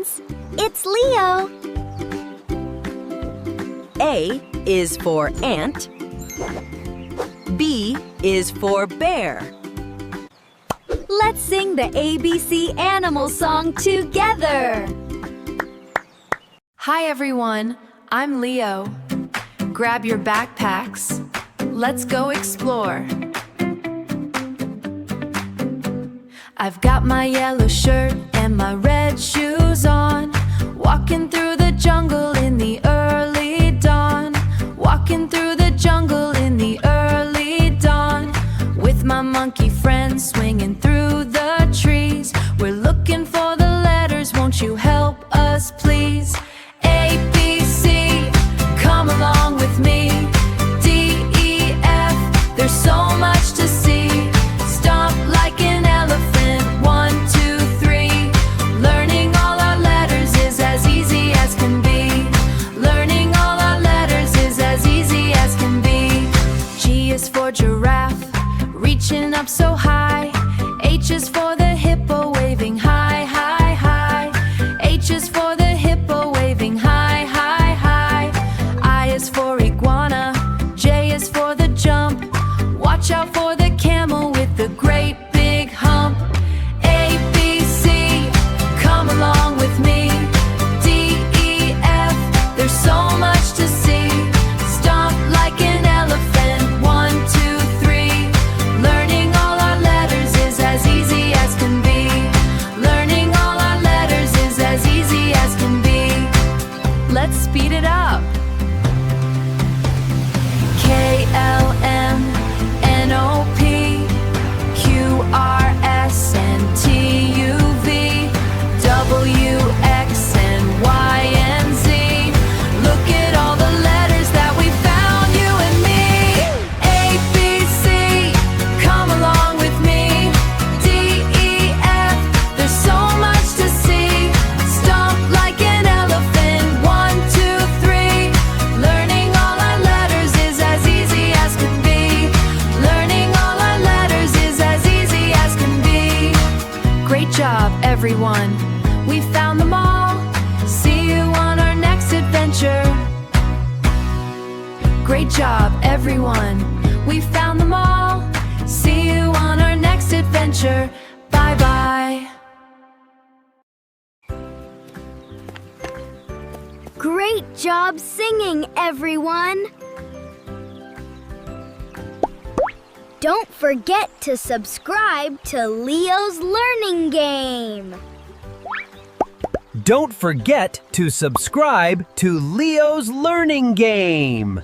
friends! It's Leo! A is for ant. B is for bear. Let's sing the ABC animal song together! Hi everyone, I'm Leo. Grab your backpacks. Let's go explore. I've got my yellow shirt and my red shoes on, walking through the jungle in the early dawn. Walking through the jungle in the early dawn, with my monkey friends swinging through the trees. We're looking for the letters, won't you help us please? A, B, C, come along with me. D, E, F, there's so much to see. Stomp like an elephant, 1, 2, 3. Learning all our letters is as easy as can be. Learning all our letters is as easy as can be. G is for giraffe, reaching up so high. H is for the hippo, waving high, high, high. H is for the hippo, waving high, high, high. I is for iguana, J is for the jump. Watch out for the camel with the great big hump. A, B, C, come along with me. D, E, F, there's so much to see. Stomp like an elephant, 1, 2, 3. Learning all our letters is as easy as can be. Learning all our letters is as easy as can be. Let's speed it up. K, L, M, N, O, P, Q, R, S, and T, U, V, W, X, and Y, and Z. Look at all the letters that we found, you and me. A, B, C, come along with me. D, E, F, there's so much to see. Stomp like an elephant, 1, 2, 3. Learning all our letters is as easy as can be. Learning all our letters is as easy as can be. Great job, everyone. We found them all. See you on our next adventure. Great job, everyone. We found them all. See you on our next adventure. Bye-bye. Great job singing, everyone! Don't forget to subscribe to Leo's Learning Game! Don't forget to subscribe to Leo's Learning Game.